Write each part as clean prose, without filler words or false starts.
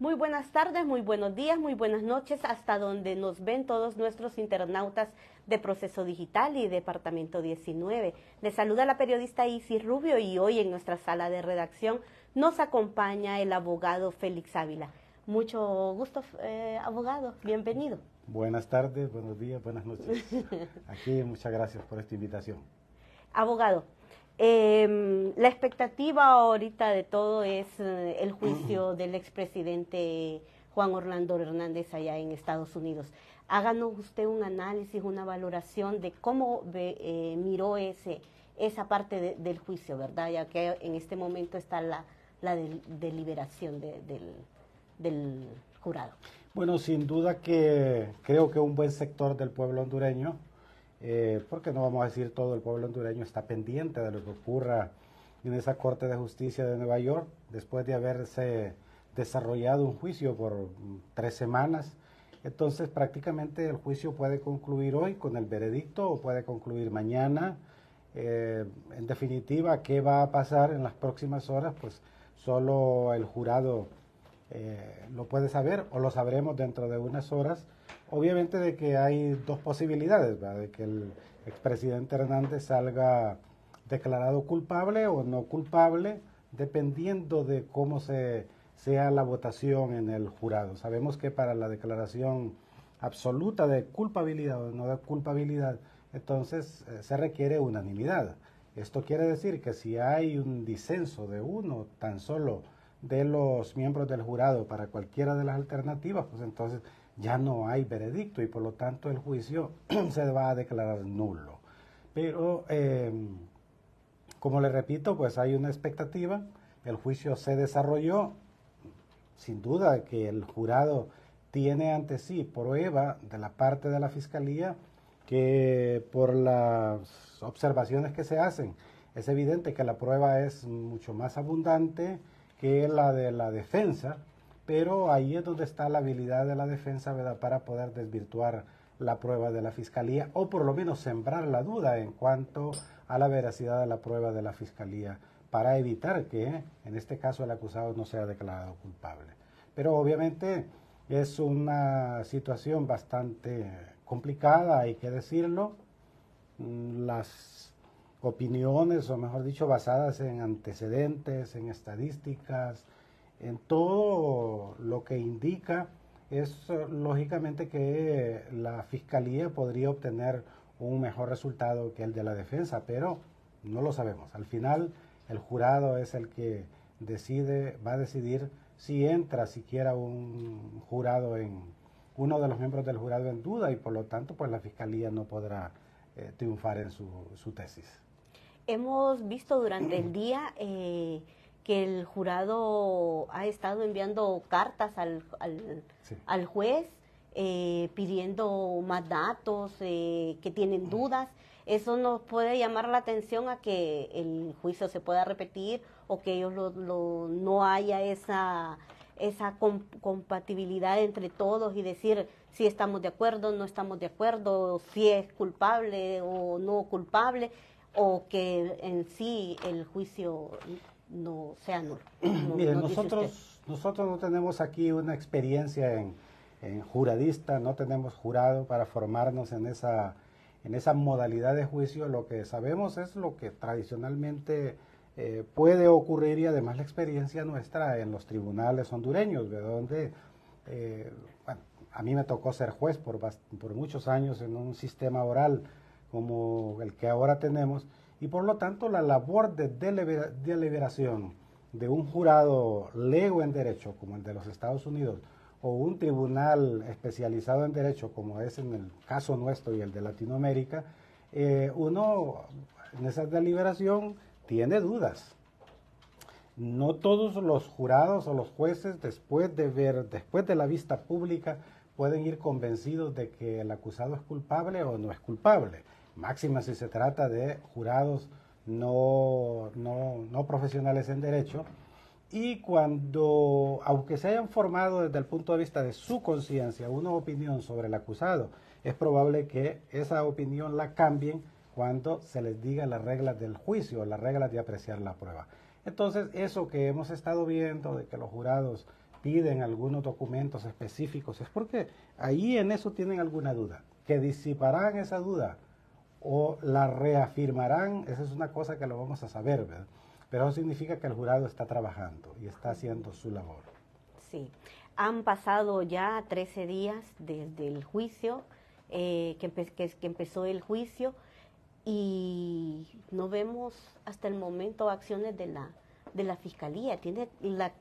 Muy buenas tardes, muy buenos días, muy buenas noches, hasta donde nos ven todos nuestros internautas de Proceso Digital y Departamento 19. Les saluda la periodista Isis Rubio y hoy en nuestra sala de redacción nos acompaña el abogado Félix Ávila. Mucho gusto, abogado, bienvenido. Buenas tardes, buenos días, buenas noches. Aquí muchas gracias por esta invitación. Abogado, la expectativa ahorita de todo es el juicio del expresidente Juan Orlando Hernández allá en Estados Unidos. Háganos usted un análisis, una valoración de cómo miró esa parte del juicio, ¿verdad? Ya que en este momento está la deliberación del jurado. Bueno, sin duda que creo que un buen sector del pueblo hondureño, porque no vamos a decir todo el pueblo hondureño, está pendiente de lo que ocurra en esa Corte de Justicia de Nueva York, después de haberse desarrollado un juicio por 3 semanas. Entonces prácticamente el juicio puede concluir hoy con el veredicto o puede concluir mañana. En definitiva, ¿qué va a pasar en las próximas horas? Pues solo el jurado lo puede saber o lo sabremos dentro de unas horas. Obviamente de que hay dos posibilidades, ¿verdad? De que el expresidente Hernández salga declarado culpable o no culpable, dependiendo de cómo sea la votación en el jurado. Sabemos que para la declaración absoluta de culpabilidad o no de culpabilidad, entonces se requiere unanimidad. Esto quiere decir que si hay un disenso de uno tan solo de los miembros del jurado para cualquiera de las alternativas, pues entonces ya no hay veredicto y por lo tanto el juicio se va a declarar nulo. Pero, como le repito, pues hay una expectativa, el juicio se desarrolló, sin duda que el jurado tiene ante sí prueba de la parte de la Fiscalía que por las observaciones que se hacen, es evidente que la prueba es mucho más abundante que la de la defensa, pero ahí es donde está la habilidad de la defensa, ¿verdad?, para poder desvirtuar la prueba de la Fiscalía o por lo menos sembrar la duda en cuanto a la veracidad de la prueba de la Fiscalía para evitar que en este caso el acusado no sea declarado culpable. Pero obviamente es una situación bastante complicada, hay que decirlo. Las opiniones, o mejor dicho, basadas en antecedentes, en estadísticas, en todo lo que indica, es lógicamente que la Fiscalía podría obtener un mejor resultado que el de la defensa, pero no lo sabemos. Al final, el jurado es el que va a decidir si entra siquiera un jurado uno de los miembros del jurado en duda y por lo tanto pues la Fiscalía no podrá triunfar en su tesis. Hemos visto durante el día que el jurado ha estado enviando cartas Sí. al juez pidiendo más datos, que tienen dudas. Eso nos puede llamar la atención a que el juicio se pueda repetir o que ellos no haya esa compatibilidad entre todos y decir si estamos de acuerdo, no estamos de acuerdo, si es culpable o no culpable, o que en sí el juicio no sea nulo. Miren, nosotros no tenemos aquí una experiencia en juradista, no tenemos jurado para formarnos en esa modalidad de juicio. Lo que sabemos es lo que tradicionalmente puede ocurrir y además la experiencia nuestra en los tribunales hondureños, de donde, bueno, a mí me tocó ser juez por muchos años en un sistema oral como el que ahora tenemos y por lo tanto la labor de deliberación de un jurado lego en derecho como el de los Estados Unidos o un tribunal especializado en derecho como es en el caso nuestro y el de Latinoamérica, uno en esa deliberación tiene dudas. No todos los jurados o los jueces después de la vista pública pueden ir convencidos de que el acusado es culpable o no es culpable. Máxima si se trata de jurados no profesionales en derecho, y cuando, aunque se hayan formado desde el punto de vista de su conciencia una opinión sobre el acusado, es probable que esa opinión la cambien cuando se les diga las reglas del juicio, las reglas de apreciar la prueba. Entonces, eso que hemos estado viendo, de que los jurados piden algunos documentos específicos, es porque ahí en eso tienen alguna duda. Que disiparán esa duda o la reafirmarán, esa es una cosa que lo vamos a saber, ¿verdad? Pero eso significa que el jurado está trabajando y está haciendo su labor. Sí, han pasado ya 13 días desde el juicio, que empezó el juicio, y no vemos hasta el momento acciones de la fiscalía. ¿Tiene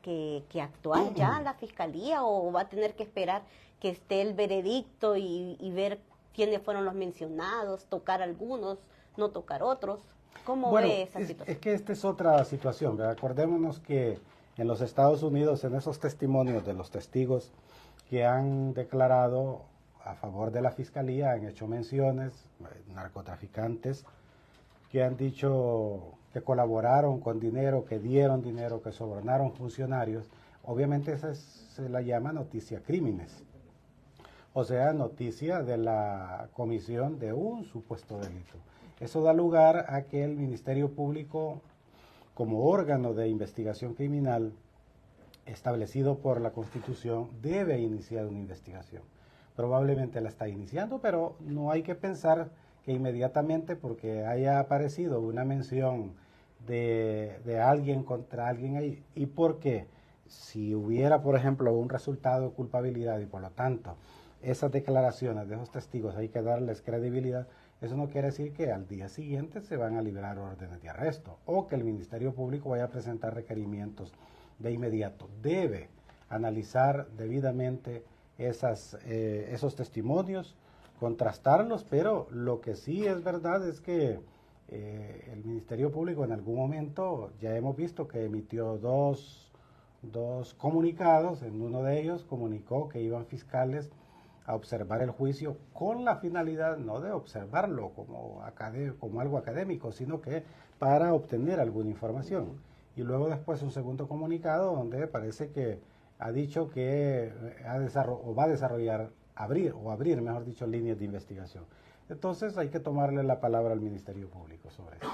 que actuar ya la fiscalía o va a tener que esperar que esté el veredicto y ver quiénes fueron los mencionados, tocar algunos, no tocar otros? ¿Cómo ve esa situación? Es que esta es otra situación, ¿verdad? Acordémonos que en los Estados Unidos, en esos testimonios de los testigos que han declarado a favor de la fiscalía, han hecho menciones, narcotraficantes, que han dicho que colaboraron con dinero, que dieron dinero, que sobornaron funcionarios. Obviamente esa se la llama noticia crímenes, o sea, noticia de la comisión de un supuesto delito. Eso da lugar a que el Ministerio Público, como órgano de investigación criminal establecido por la Constitución, debe iniciar una investigación. Probablemente la está iniciando, pero no hay que pensar que inmediatamente porque haya aparecido una mención de alguien contra alguien ahí, y porque si hubiera, por ejemplo, un resultado de culpabilidad y por lo tanto esas declaraciones de esos testigos hay que darles credibilidad, eso no quiere decir que al día siguiente se van a liberar órdenes de arresto o que el Ministerio Público vaya a presentar requerimientos de inmediato. Debe analizar debidamente esos testimonios, contrastarlos, pero lo que sí es verdad es que el Ministerio Público en algún momento ya hemos visto que emitió dos comunicados. En uno de ellos comunicó que iban fiscales a observar el juicio con la finalidad no de observarlo como algo académico, sino que para obtener alguna información. Y luego después un segundo comunicado donde parece que ha dicho que va a desarrollar, abrir, mejor dicho, líneas de investigación. Entonces hay que tomarle la palabra al Ministerio Público sobre eso.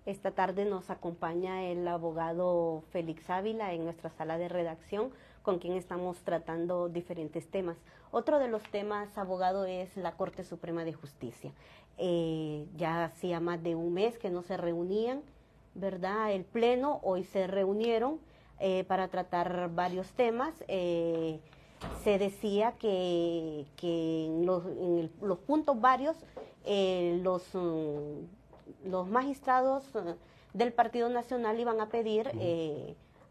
Esta tarde nos acompaña el abogado Félix Ávila en nuestra sala de redacción, con quien estamos tratando diferentes temas. Otro de los temas, abogado, es la Corte Suprema de Justicia. Ya hacía más de un mes que no se reunían, ¿verdad? El Pleno, hoy se reunieron para tratar varios temas. Se decía que en los puntos varios, los magistrados del Partido Nacional iban a pedir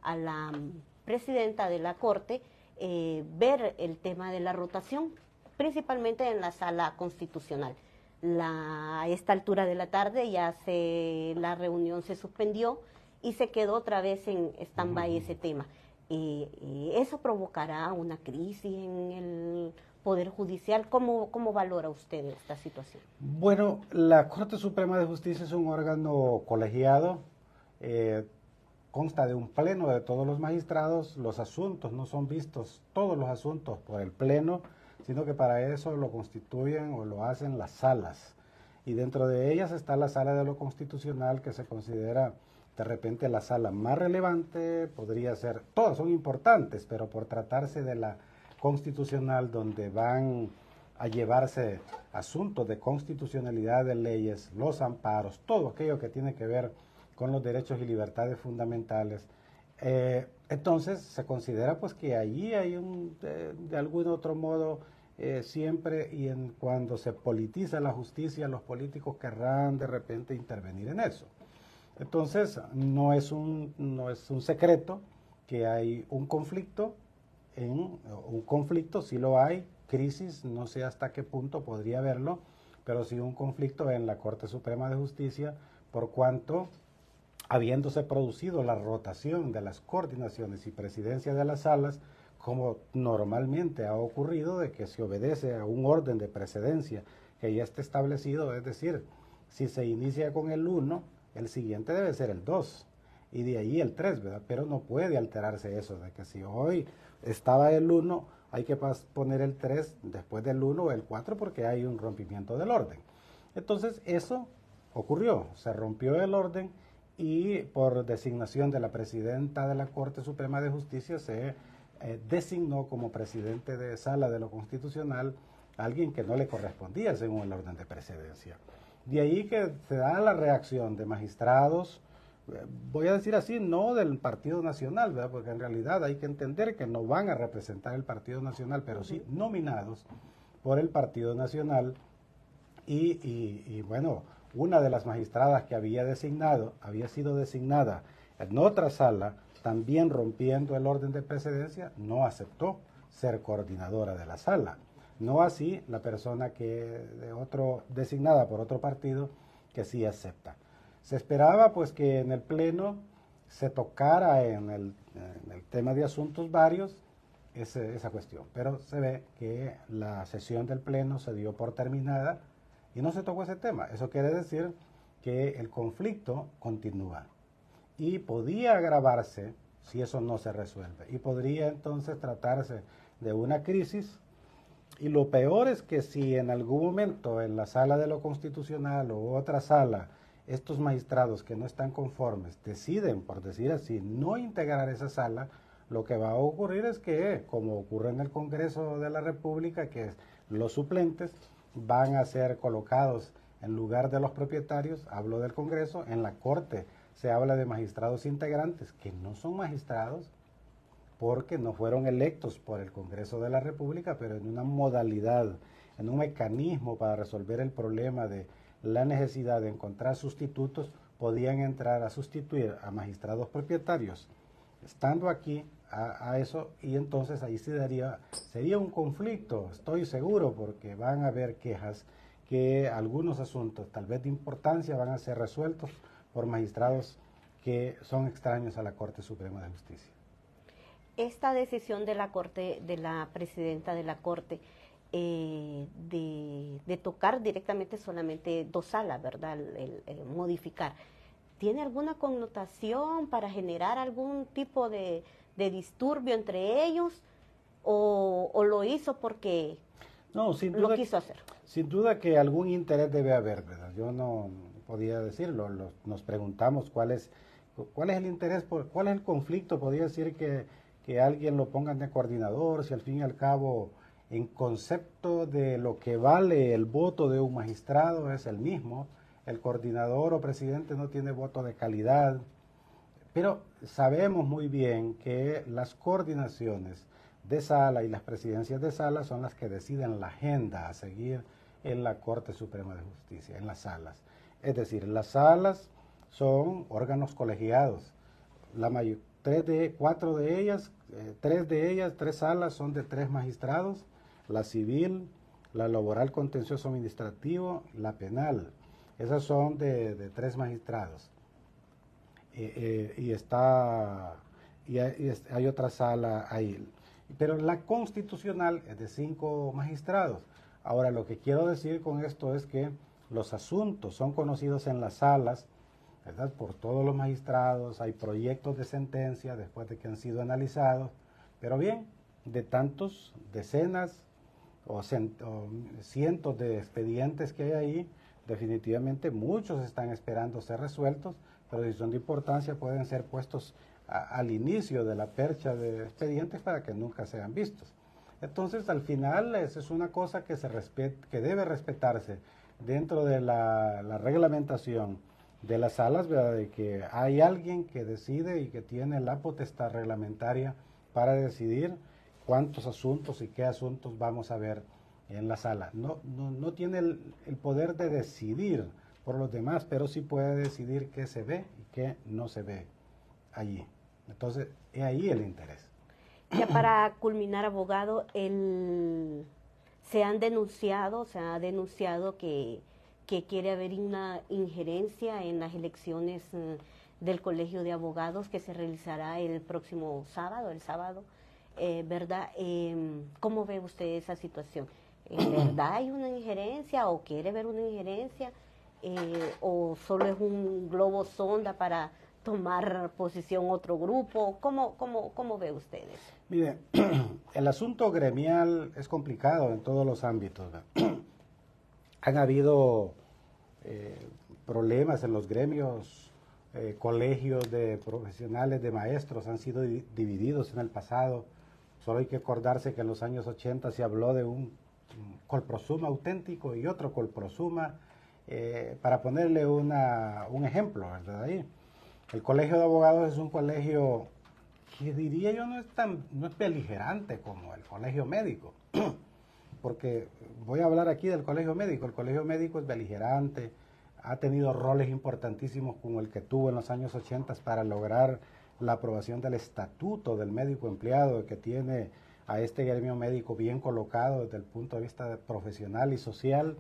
a la presidenta de la Corte ver el tema de la rotación, principalmente en la sala constitucional. A esta altura de la tarde la reunión se suspendió y se quedó otra vez en stand-by ese tema. ¿Eso provocará una crisis en el Poder Judicial? ¿Cómo valora usted esta situación? Bueno, la Corte Suprema de Justicia es un órgano colegiado, consta de un pleno de todos los magistrados. Los asuntos no son vistos, todos los asuntos, por el pleno, sino que para eso lo constituyen o lo hacen las salas. Y dentro de ellas está la sala de lo constitucional, que se considera de repente la sala más relevante. Podría ser, todas son importantes, pero por tratarse de la constitucional, donde van a llevarse asuntos de constitucionalidad de leyes, los amparos, todo aquello que tiene que ver con los derechos y libertades fundamentales. Entonces se considera pues que allí hay de algún otro modo siempre, y cuando se politiza la justicia, los políticos querrán de repente intervenir en eso. Entonces no es un secreto que hay un conflicto, sí lo hay, crisis, no sé hasta qué punto podría haberlo, pero sí un conflicto en la Corte Suprema de Justicia, por cuanto, habiéndose producido la rotación de las coordinaciones y presidencias de las salas, como normalmente ha ocurrido, de que se obedece a un orden de precedencia que ya está establecido, es decir, si se inicia con el 1, el siguiente debe ser el 2, y de ahí el 3, ¿verdad? Pero no puede alterarse eso, de que si hoy estaba el 1, hay que poner el 3 después del 1 o el 4 porque hay un rompimiento del orden. Entonces eso ocurrió, se rompió el orden y por designación de la presidenta de la Corte Suprema de Justicia se designó como presidente de sala de lo constitucional a alguien que no le correspondía según el orden de precedencia. De ahí que se da la reacción de magistrados, voy a decir así, no del Partido Nacional, ¿verdad? Porque en realidad hay que entender que no van a representar el Partido Nacional, pero sí nominados por el Partido Nacional. Y bueno, una de las magistradas que había sido designada en otra sala, también rompiendo el orden de precedencia, no aceptó ser coordinadora de la sala. No así la persona designada por otro partido que sí acepta. Se esperaba pues que en el Pleno se tocara en el tema de asuntos varios esa cuestión, pero se ve que la sesión del Pleno se dio por terminada y no se tocó ese tema. Eso quiere decir que el conflicto continúa y podía agravarse si eso no se resuelve y podría entonces tratarse de una crisis. Y lo peor es que si en algún momento en la sala de lo constitucional o otra sala estos magistrados que no están conformes deciden, por decir así, no integrar esa sala, lo que va a ocurrir es que, como ocurre en el Congreso de la República, que los suplentes van a ser colocados en lugar de los propietarios, hablo del Congreso, en la Corte se habla de magistrados integrantes que no son magistrados, porque no fueron electos por el Congreso de la República, pero en una modalidad, en un mecanismo para resolver el problema de la necesidad de encontrar sustitutos, podían entrar a sustituir a magistrados propietarios, estando aquí a eso, y entonces ahí sería un conflicto, estoy seguro, porque van a haber quejas que algunos asuntos, tal vez de importancia, van a ser resueltos por magistrados que son extraños a la Corte Suprema de Justicia. Esta decisión de la Corte, de la presidenta de la Corte, de tocar directamente solamente dos salas, ¿verdad? El modificar, ¿tiene alguna connotación para generar algún tipo de disturbio entre ellos? ¿O lo hizo porque no, sin duda, lo quiso hacer? Sin duda que algún interés debe haber, ¿verdad? Yo no podía decirlo, nos preguntamos cuál es el interés, cuál es el conflicto, podría decir que alguien lo pongan de coordinador, si al fin y al cabo en concepto de lo que vale el voto de un magistrado es el mismo, el coordinador o presidente no tiene voto de calidad, pero sabemos muy bien que las coordinaciones de sala y las presidencias de sala son las que deciden la agenda a seguir en la Corte Suprema de Justicia, en las salas. Es decir, las salas son órganos colegiados, tres salas son de 3 magistrados, la civil, la laboral contencioso administrativo, la penal. Esas son de 3 magistrados. Y hay otra sala ahí. Pero la constitucional es de 5 magistrados. Ahora, lo que quiero decir con esto es que los asuntos son conocidos en las salas, ¿verdad?, por todos los magistrados, hay proyectos de sentencia después de que han sido analizados, pero bien, de tantos, decenas o cientos de expedientes que hay ahí, definitivamente muchos están esperando ser resueltos, pero si son de importancia pueden ser puestos al inicio de la percha de expedientes para que nunca sean vistos. Entonces, al final, eso es una cosa que debe respetarse dentro de la reglamentación de las salas, ¿verdad?, de que hay alguien que decide y que tiene la potestad reglamentaria para decidir cuántos asuntos y qué asuntos vamos a ver en la sala. No tiene el poder de decidir por los demás, pero sí puede decidir qué se ve y qué no se ve allí. Entonces, es ahí el interés. Ya para culminar, abogado, se ha denunciado que quiere haber una injerencia en las elecciones del Colegio de Abogados que se realizará el próximo sábado, ¿verdad? ¿Cómo ve usted esa situación? ¿En verdad hay una injerencia o quiere ver una injerencia? ¿O solo es un globo sonda para tomar posición otro grupo? ¿Cómo ve ustedes? Mire, el asunto gremial es complicado en todos los ámbitos, ¿verdad? Han habido problemas en los gremios, colegios de profesionales, de maestros han sido divididos en el pasado Solo hay que acordarse que en los años 80 se habló de un colprosuma auténtico y otro colprosuma, para ponerle un ejemplo, ¿verdad? Ahí. El Colegio de Abogados es un colegio que diría yo no es beligerante como el Colegio Médico, porque voy a hablar aquí del Colegio Médico. El Colegio Médico es beligerante, ha tenido roles importantísimos como el que tuvo en los años 80 para lograr la aprobación del estatuto del médico empleado, que tiene a este gremio médico bien colocado desde el punto de vista profesional y social.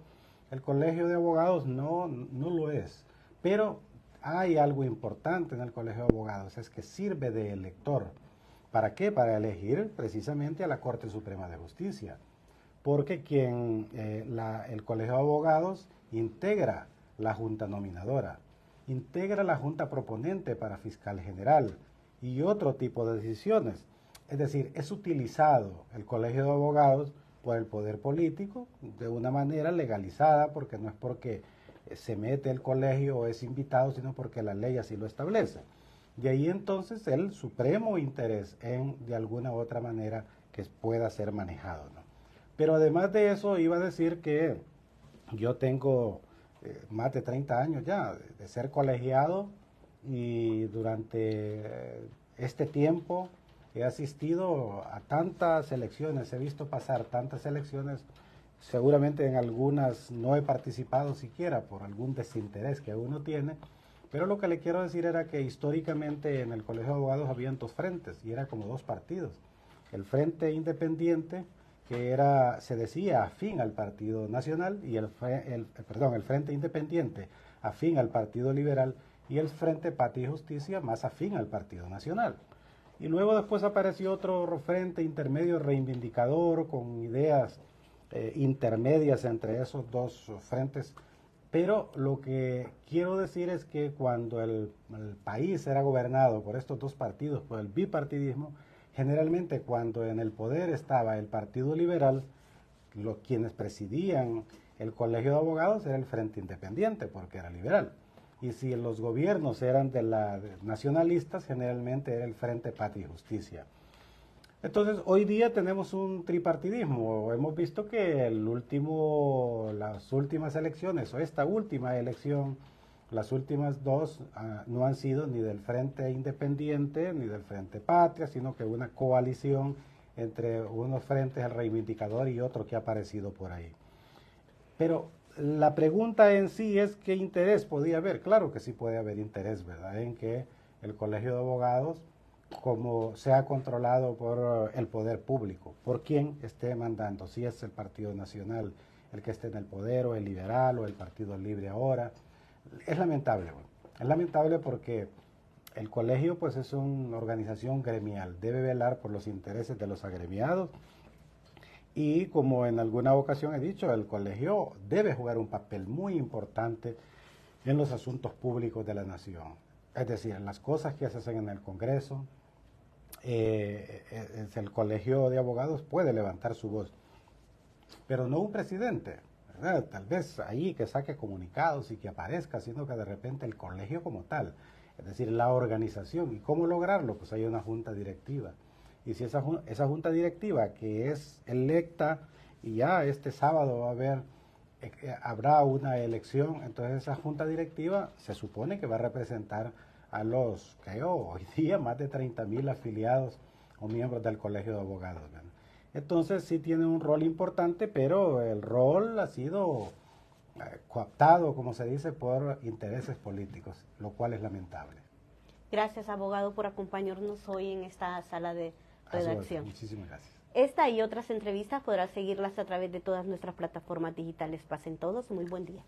El Colegio de Abogados no lo es, pero hay algo importante en el Colegio de Abogados, es que sirve de elector. ¿Para qué? Para elegir precisamente a la Corte Suprema de Justicia, porque el Colegio de Abogados integra la Junta Nominadora, integra la Junta Proponente para Fiscal General y otro tipo de decisiones. Es decir, es utilizado el Colegio de Abogados por el poder político de una manera legalizada, porque no es porque se mete el colegio o es invitado, sino porque la ley así lo establece. De ahí entonces el supremo interés en, de alguna u otra manera, que pueda ser manejado, ¿no? Pero además de eso, iba a decir que yo tengo más de 30 años ya de ser colegiado, y durante este tiempo he asistido a tantas elecciones, he visto pasar tantas elecciones. Seguramente en algunas no he participado siquiera por algún desinterés que uno tiene, pero lo que le quiero decir era que históricamente en el Colegio de Abogados habían dos frentes y era como dos partidos. El Frente Independiente, que se decía afín al Partido Nacional, y el Frente Independiente afín al Partido Liberal, y el Frente Patria y Justicia más afín al Partido Nacional. Y luego después apareció otro frente intermedio reivindicador con ideas intermedias entre esos dos frentes. Pero lo que quiero decir es que cuando el país era gobernado por estos dos partidos, por el bipartidismo, generalmente cuando en el poder estaba el Partido Liberal, quienes presidían el Colegio de Abogados era el Frente Independiente, porque era liberal. Y si los gobiernos eran de nacionalistas, generalmente era el Frente Patria y Justicia. Entonces, hoy día tenemos un tripartidismo. Hemos visto que las últimas elecciones, o esta última elección, las últimas dos, no han sido ni del Frente Independiente ni del Frente Patria, sino que una coalición entre unos frentes, el reivindicador y otro que ha aparecido por ahí. Pero la pregunta en sí es ¿qué interés podía haber? Claro que sí puede haber interés, ¿verdad? En que el Colegio de Abogados, como sea controlado por el poder público, por quien esté mandando, si es el Partido Nacional el que esté en el poder, o el Liberal, o el Partido Libre ahora. Es lamentable, bueno. Es lamentable porque el colegio pues es una organización gremial, debe velar por los intereses de los agremiados, y como en alguna ocasión he dicho, el colegio debe jugar un papel muy importante en los asuntos públicos de la nación. Es decir, en las cosas que se hacen en el Congreso, el Colegio de Abogados puede levantar su voz, pero no un presidente, ¿verdad? Tal vez ahí que saque comunicados y que aparezca, sino que de repente el colegio como tal, es decir, la organización. ¿Y cómo lograrlo? Pues hay una junta directiva. Y si esa junta directiva que es electa, y ya este sábado habrá una elección, entonces esa junta directiva se supone que va a representar a los, creo, hoy día más de 30,000 afiliados o miembros del Colegio de Abogados, ¿verdad? Entonces sí tiene un rol importante, pero el rol ha sido cooptado, como se dice, por intereses políticos, lo cual es lamentable. Gracias, abogado, por acompañarnos hoy en esta sala de redacción. Muchísimas gracias. Esta y otras entrevistas podrás seguirlas a través de todas nuestras plataformas digitales. Pasen todos, muy buen día.